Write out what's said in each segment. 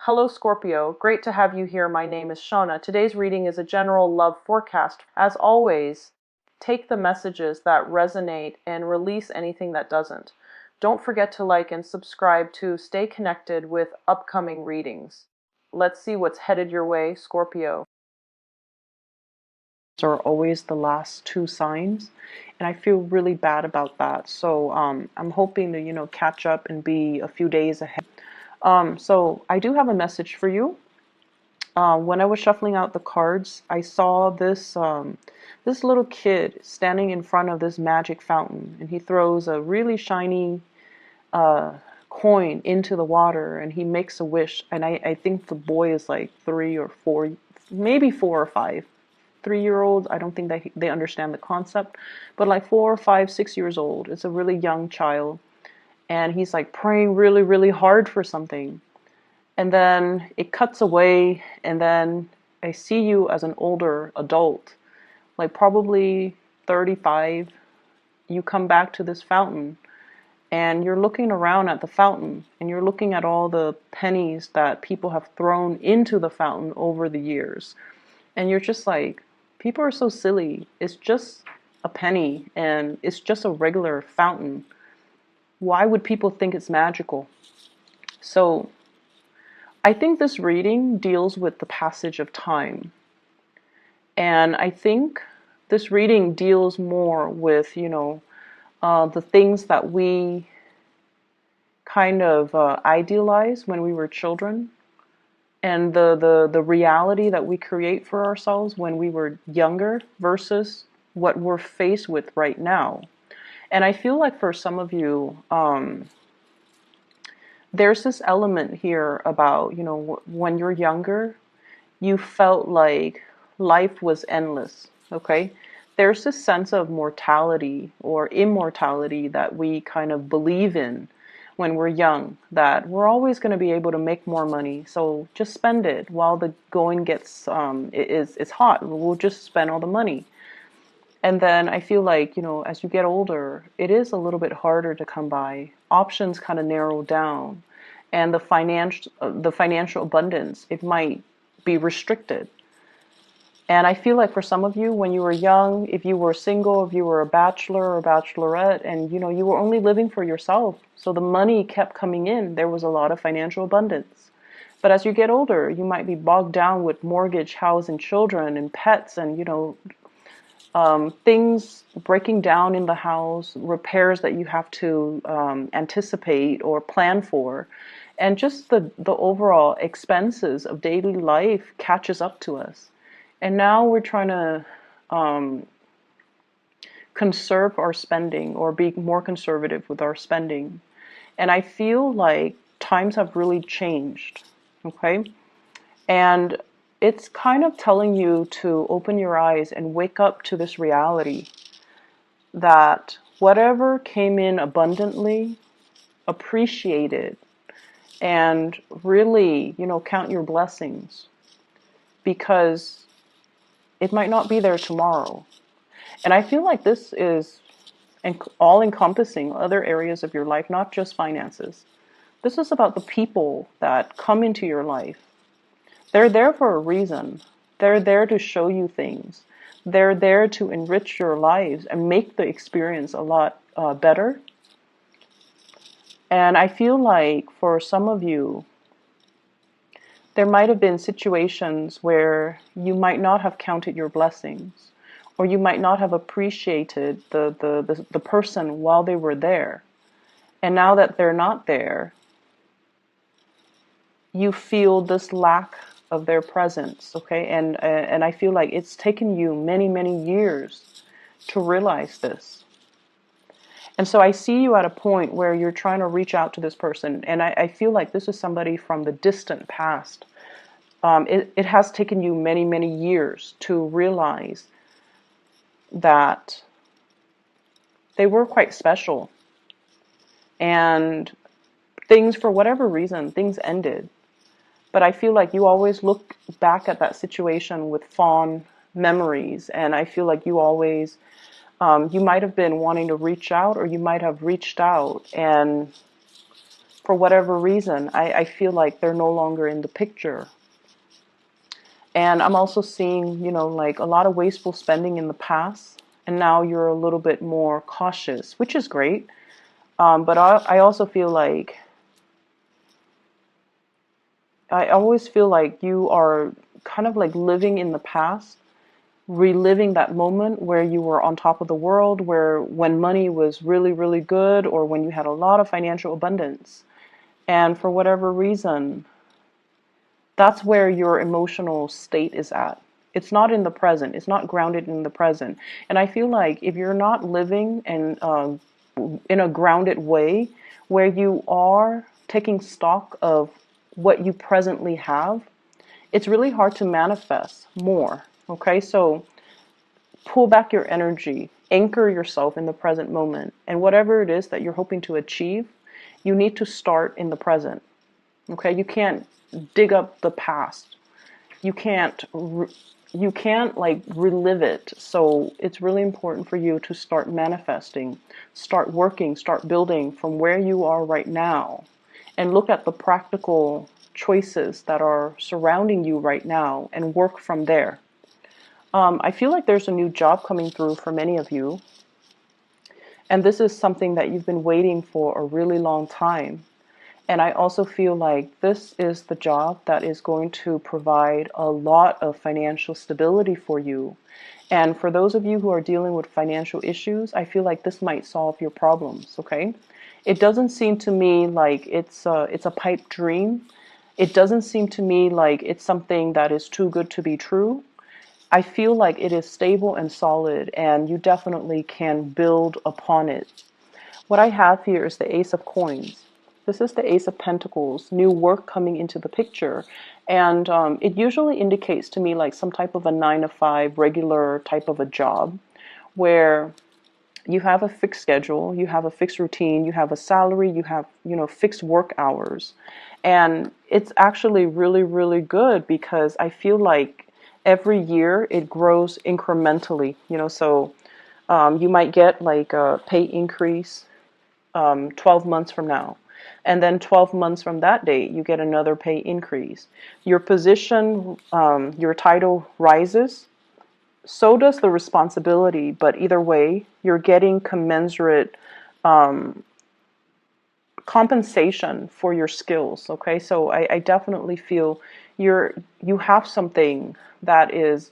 Hello Scorpio, great to have you here. My name is Shauna. Today's reading is a general love forecast. As always, take the messages that resonate and release anything that doesn't. Don't forget to like and subscribe to stay connected with upcoming readings. Let's see what's headed your way, Scorpio. Are always the last two signs, and I feel really bad about that. So I'm hoping to catch up and be a few days ahead. So I do have a message for you. When I was shuffling out the cards, I saw this little kid standing in front of this magic fountain, and he throws a really shiny coin into the water, and he makes a wish. And I think the boy is like 3 or 4, maybe 4 or 5. 3-year-olds, I don't think they understand the concept, but like 4 or 5, 6 years old. It's a really young child, and he's like praying really, really hard for something. And then it cuts away, and then I see you as an older adult, like probably 35. You come back to this fountain, and you're looking around at the fountain, and you're looking at all the pennies that people have thrown into the fountain over the years. And you're just like, people are so silly. It's just a penny, and it's just a regular fountain. Why would people think it's magical? So I think this reading deals with the passage of time. And I think this reading deals more with, the things that we kind of idealize when we were children, and the reality that we create for ourselves when we were younger versus what we're faced with right now. And I feel like for some of you, there's this element here about, when you're younger, you felt like life was endless, okay? There's this sense of mortality or immortality that we kind of believe in when we're young, that we're always going to be able to make more money, so just spend it while the going gets, it's hot. We'll just spend all the money. And then I feel like, as you get older, it is a little bit harder to come by. Options kind of narrow down, and the financial abundance, it might be restricted. And I feel like for some of you, when you were young, if you were single, if you were a bachelor or bachelorette, and you were only living for yourself, so the money kept coming in, there was a lot of financial abundance. But as you get older, you might be bogged down with mortgage, house, and children, and pets, and things breaking down in the house, repairs that you have to anticipate or plan for, and just the overall expenses of daily life catches up to us. And now we're trying to conserve our spending, or be more conservative with our spending. And I feel like times have really changed, okay? And it's kind of telling you to open your eyes and wake up to this reality that whatever came in abundantly, appreciate it, and really, count your blessings, because it might not be there tomorrow. And I feel like this is all encompassing other areas of your life, not just finances. This is about the people that come into your life. They're there for a reason. They're there to show you things. They're there to enrich your lives and make the experience a lot better. And I feel like for some of you, there might have been situations where you might not have counted your blessings, or you might not have appreciated the person while they were there. And now that they're not there, you feel this lack of their presence, okay? And I feel like it's taken you many, many years to realize this. And so I see you at a point where you're trying to reach out to this person, and I feel like this is somebody from the distant past. It has taken you many, many years to realize that they were quite special. And things, for whatever reason, things ended. But I feel like you always look back at that situation with fond memories, and I feel like you always, you might have been wanting to reach out, or you might have reached out, and for whatever reason, I feel like they're no longer in the picture. And I'm also seeing, like a lot of wasteful spending in the past. And now you're a little bit more cautious, which is great. But I also feel like, I always feel like you are kind of like living in the past, reliving that moment where you were on top of the world, where when money was really, really good, or when you had a lot of financial abundance. And for whatever reason, that's where your emotional state is at. It's not in the present. It's not grounded in the present. And I feel like if you're not living in a grounded way where you are taking stock of what you presently have, it's really hard to manifest more. Okay, so pull back your energy, anchor yourself in the present moment, and whatever it is that you're hoping to achieve, you need to start in the present. Okay, you can't dig up the past. You can't like relive it. So it's really important for you to start manifesting, start working, start building from where you are right now, and look at the practical choices that are surrounding you right now and work from there. I feel like there's a new job coming through for many of you, and this is something that you've been waiting for a really long time. And I also feel like this is the job that is going to provide a lot of financial stability for you. And for those of you who are dealing with financial issues, I feel like this might solve your problems, okay? It doesn't seem to me like it's a pipe dream. It doesn't seem to me like it's something that is too good to be true. I feel like it is stable and solid, and you definitely can build upon it. What I have here is the Ace of Coins. This is the Ace of Pentacles, new work coming into the picture. And it usually indicates to me like some type of a 9 to 5 regular type of a job where you have a fixed schedule, you have a fixed routine, you have a salary, you have, fixed work hours. And it's actually really, really good because I feel like every year it grows incrementally, so you might get like a pay increase 12 months from now. And then 12 months from that date, you get another pay increase. Your position, your title rises. So does the responsibility. But either way, you're getting commensurate compensation for your skills. Okay, so I definitely feel you have something that is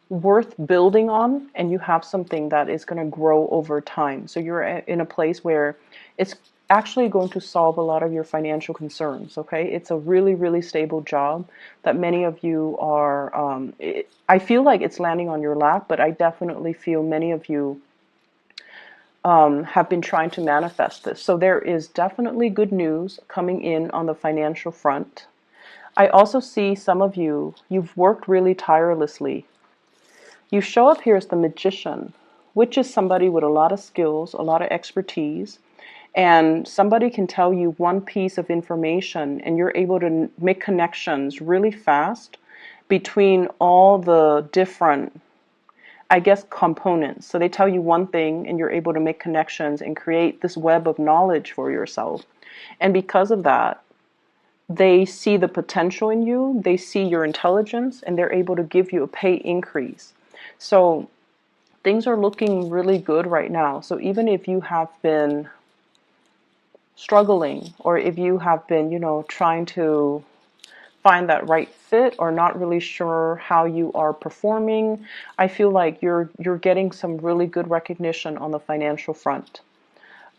worth building on, and you have something that is going to grow over time. So you're in a place where it's actually going to solve a lot of your financial concerns. Okay, it's a really, really stable job that many of you are. I feel like it's landing on your lap, but I definitely feel many of you have been trying to manifest this. So there is definitely good news coming in on the financial front. I also see some of you've worked really tirelessly. You show up here as the magician, which is somebody with a lot of skills, a lot of expertise, and somebody can tell you one piece of information and you're able to make connections really fast between all the different, I guess, components. So they tell you one thing and you're able to make connections and create this web of knowledge for yourself. And because of that, they see the potential in you, they see your intelligence, and they're able to give you a pay increase. So things are looking really good right now. So even if you have been struggling, or if you have been, trying to find that right fit or not really sure how you are performing, I feel like you're getting some really good recognition on the financial front.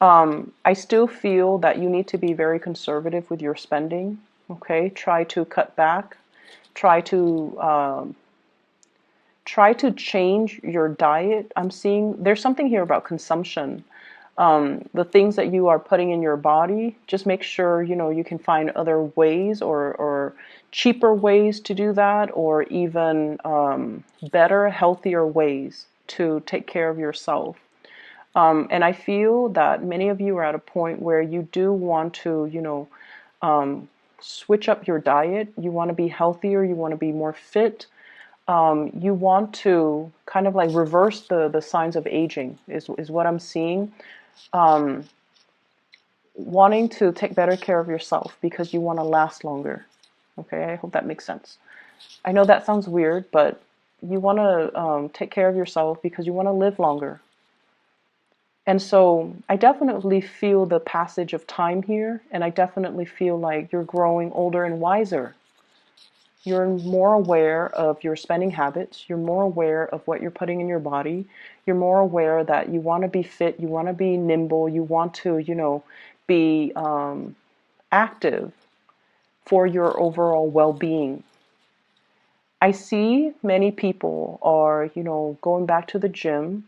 I still feel that you need to be very conservative with your spending. Okay, try to cut back. Try to change your diet. I'm seeing there's something here about consumption. The things that you are putting in your body, just make sure you can find other ways or cheaper ways to do that, or even better, healthier ways to take care of yourself. And I feel that many of you are at a point where you do want to, switch up your diet. You want to be healthier. You want to be more fit. You want to kind of like reverse the signs of aging is what I'm seeing. wanting to take better care of yourself because you want to last longer. Okay, I hope that makes sense. I know that sounds weird, but you want to take care of yourself because you want to live longer. And so I definitely feel the passage of time here, and I definitely feel like you're growing older and wiser. You're more aware of your spending habits. You're more aware of what you're putting in your body. You're more aware that you want to be fit, you want to be nimble, you want to, be active for your overall well-being. I see many people are, going back to the gym,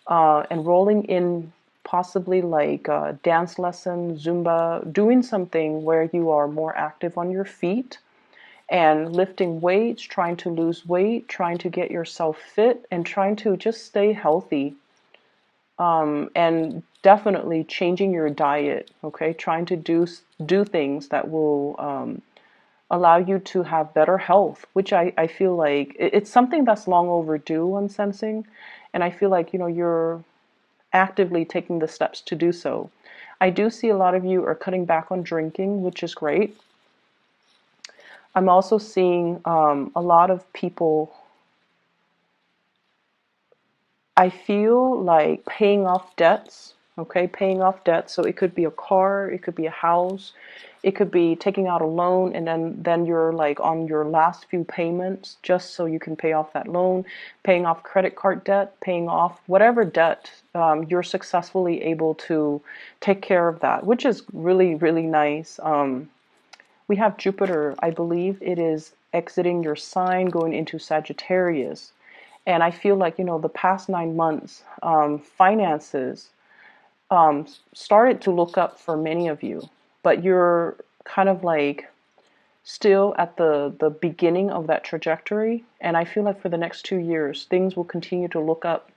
enrolling in possibly like dance lesson, Zumba, doing something where you are more active on your feet and lifting weights, trying to lose weight, trying to get yourself fit, and trying to just stay healthy. And definitely changing your diet, okay? Trying to do things that will allow you to have better health, which I feel like it's something that's long overdue, I'm sensing. And I feel like, you're actively taking the steps to do so. I do see a lot of you are cutting back on drinking, which is great. I'm also seeing a lot of people, I feel like paying off debts, okay? Paying off debts. So it could be a car, it could be a house, it could be taking out a loan and then you're like on your last few payments just so you can pay off that loan, paying off credit card debt, paying off whatever debt you're successfully able to take care of that, which is really, really nice. We have Jupiter, I believe it is exiting your sign, going into Sagittarius. And I feel like, the past 9 months, finances started to look up for many of you, but you're kind of like still at the beginning of that trajectory. And I feel like for the next 2 years, things will continue to look up.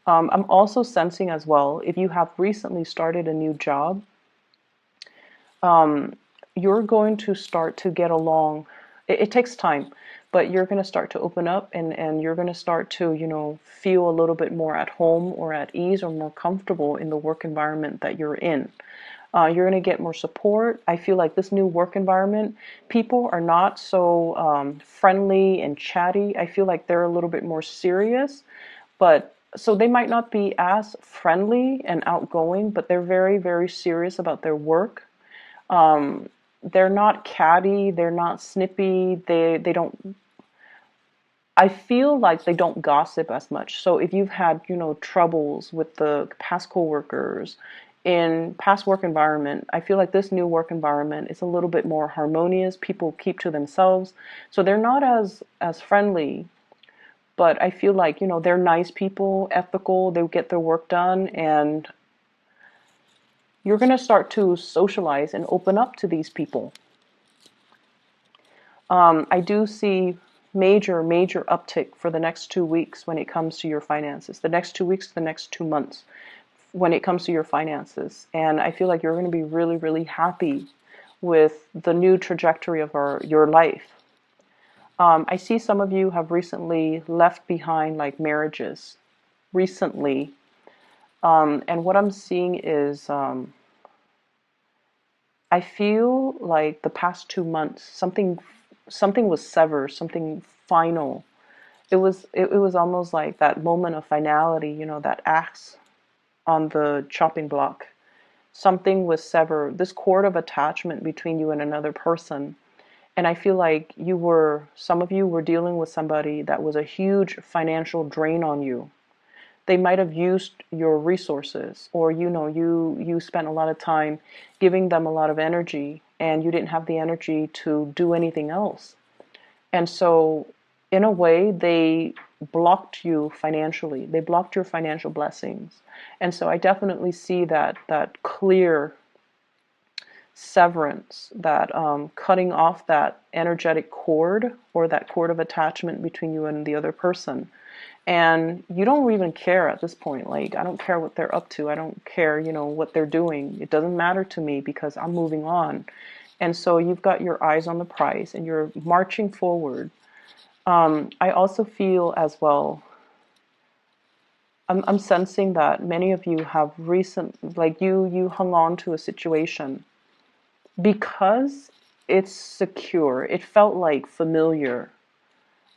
I'm also sensing as well, if you have recently started a new job, you're going to start to get along. It takes time, but you're going to start to open up and you're going to start to, feel a little bit more at home or at ease or more comfortable in the work environment that you're in. You're going to get more support. I feel like this new work environment, people are not so friendly and chatty. I feel like they're a little bit more serious, but so they might not be as friendly and outgoing, but they're very, very serious about their work. They're not catty, they're not snippy, they don't, I feel like they don't gossip as much. So if you've had, troubles with the past coworkers in past work environment, I feel like this new work environment is a little bit more harmonious. People keep to themselves. So they're not as friendly, but I feel like, they're nice people, ethical, they get their work done, and you're going to start to socialize and open up to these people. I do see major, major uptick for the next 2 weeks when it comes to your finances. The next 2 weeks, the next 2 months when it comes to your finances. And I feel like you're going to be really, really happy with the new trajectory of your life. I see some of you have recently left behind like marriages recently. And what I'm seeing is I feel like the past 2 months, something was severed, something final. It was almost like that moment of finality, that axe on the chopping block. Something was severed, this cord of attachment between you and another person. And I feel like some of you were dealing with somebody that was a huge financial drain on you. They might have used your resources, or you spent a lot of time giving them a lot of energy and you didn't have the energy to do anything else. And so in a way they blocked you financially. They blocked your financial blessings. And so I definitely see that clear severance, that cutting off that energetic cord or that cord of attachment between you and the other person. And you don't even care at this point. Like, I don't care what they're up to. I don't care, what they're doing. It doesn't matter to me because I'm moving on. And so you've got your eyes on the prize and you're marching forward. I also feel as well, I'm sensing that many of you have like you hung on to a situation because it's secure. It felt like familiar.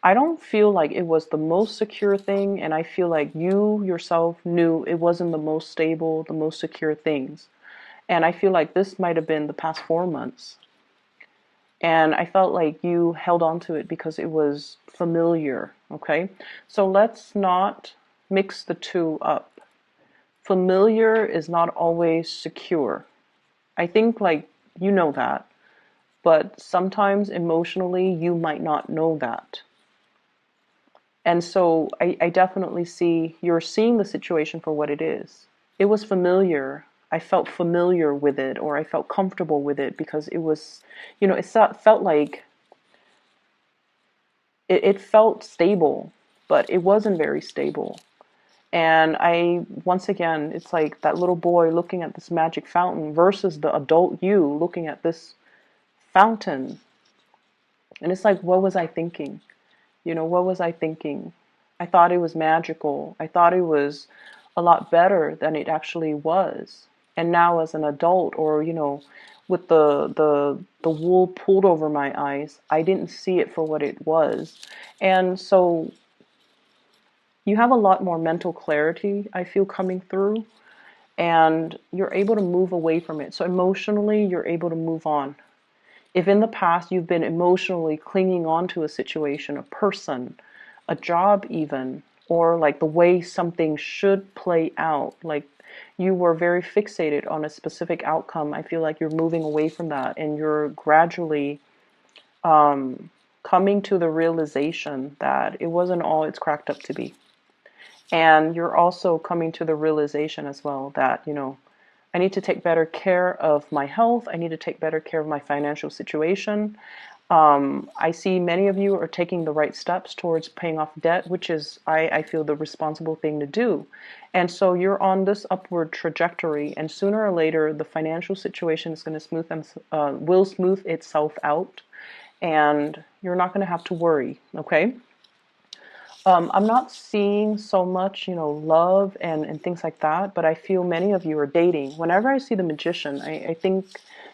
I don't feel like it was the most secure thing, and I feel like you yourself knew it wasn't the most stable, the most secure things. And I feel like this might have been the past 4 months. And I felt like you held on to it because it was familiar, okay? So let's not mix the two up. Familiar is not always secure. I think, like, you know that, but sometimes emotionally you might not know that. And so I definitely see you're seeing the situation for what it is. It was familiar. I felt familiar with it, or I felt comfortable with it because it was, it felt like it felt stable, but it wasn't very stable. And once again, it's like that little boy looking at this magic fountain versus the adult you looking at this fountain. And it's like, what was I thinking? What was I thinking? I thought it was magical. I thought it was a lot better than it actually was. And now as an adult, or, with the wool pulled over my eyes, I didn't see it for what it was. And so you have a lot more mental clarity, I feel, coming through, and you're able to move away from it. So emotionally, you're able to move on. If in the past you've been emotionally clinging on to a situation, a person, a job even, or like the way something should play out, like you were very fixated on a specific outcome, I feel like you're moving away from that, and you're gradually coming to the realization that it wasn't all it's cracked up to be. And you're also coming to the realization as well that, I need to take better care of my health. I need to take better care of my financial situation. I see many of you are taking the right steps towards paying off debt, which is, I feel, the responsible thing to do. And so you're on this upward trajectory, and sooner or later, the financial situation is going to will smooth itself out, and you're not going to have to worry, okay? I'm not seeing so much, love and things like that, but I feel many of you are dating. Whenever I see the magician, I think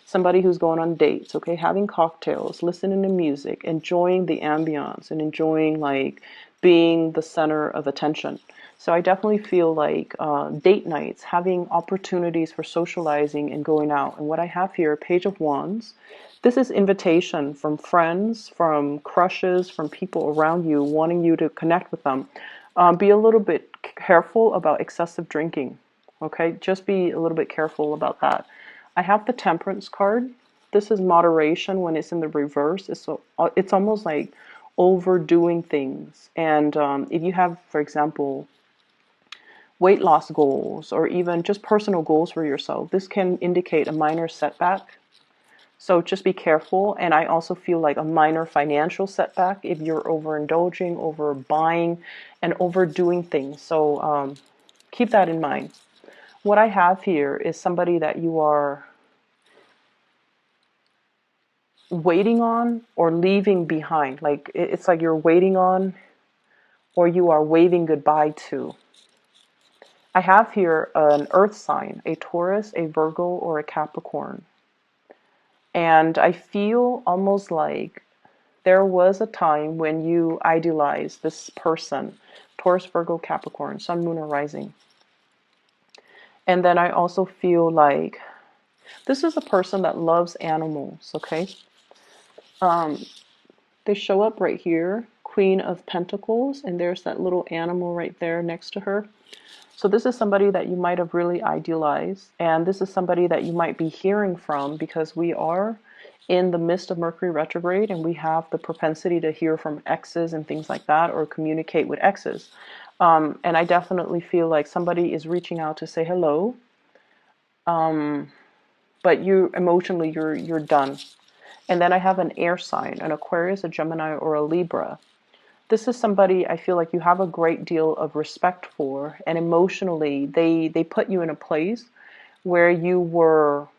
somebody who's going on dates, okay, having cocktails, listening to music, enjoying the ambiance, and enjoying, like, being the center of attention. So I definitely feel like date nights, having opportunities for socializing and going out. And what I have here, Page of Wands. This is invitation from friends, from crushes, from people around you wanting you to connect with them. Be a little bit careful about excessive drinking, okay? Just be a little bit careful about that. I have the Temperance card. This is moderation when it's in the reverse. It's almost like overdoing things. And if you have, for example, weight loss goals or even just personal goals for yourself, this can indicate a minor setback. So just be careful. And I also feel like a minor financial setback if you're overindulging, overbuying, and overdoing things. So keep that in mind. What I have here is somebody that you are waiting on or leaving behind. Like it's like you're waiting on or you are waving goodbye to. I have here an earth sign, a Taurus, a Virgo, or a Capricorn. And I feel almost like there was a time when you idealized this person, Taurus, Virgo, Capricorn, Sun, Moon, or Rising. And then I also feel like this is a person that loves animals, okay? They show up right here, Queen of Pentacles, and there's that little animal right there next to her. So this is somebody that you might have really idealized, and this is somebody that you might be hearing from because we are in the midst of Mercury retrograde, and we have the propensity to hear from exes and things like that, or communicate with exes. And I definitely feel like somebody is reaching out to say hello, but you emotionally you're done. And then I have an air sign, an Aquarius, a Gemini, or a Libra. This is somebody I feel like you have a great deal of respect for, and emotionally they put you in a place where you weren't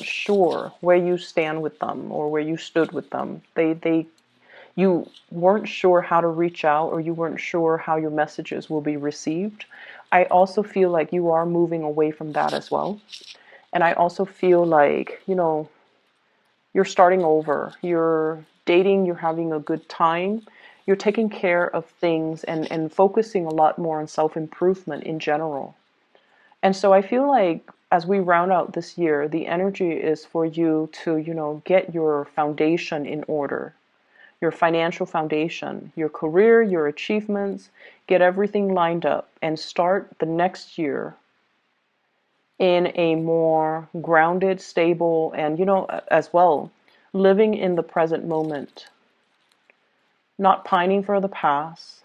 sure where you stand with them or where you stood with them. They you weren't sure how to reach out, or you weren't sure how your messages will be received. I also feel like you are moving away from that as well. And I also feel like, you're starting over. You're dating, you're having a good time. You're taking care of things and focusing a lot more on self-improvement in general. And so I feel like as we round out this year, the energy is for you to, get your foundation in order, your financial foundation, your career, your achievements, get everything lined up and start the next year in a more grounded, stable, and, as well, living in the present moment, not pining for the past,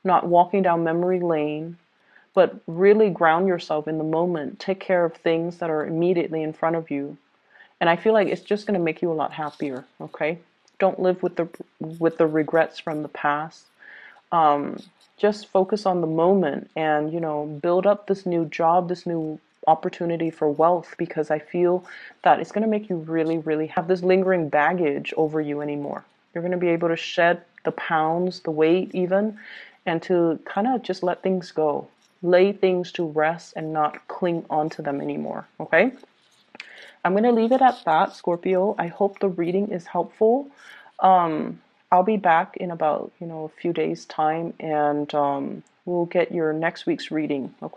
not walking down memory lane, but really ground yourself in the moment. Take care of things that are immediately in front of you. And I feel like it's just going to make you a lot happier, okay? Don't live with the regrets from the past. Just focus on the moment and, build up this new job, this new opportunity for wealth, because I feel that it's going to make you really, really have this lingering baggage over you anymore. You're going to be able to shed the pounds, the weight even, and to kind of just let things go, lay things to rest and not cling onto them anymore, okay? I'm going to leave it at that, Scorpio. I hope the reading is helpful. I'll be back in about, a few days' time, and we'll get your next week's reading. Okay.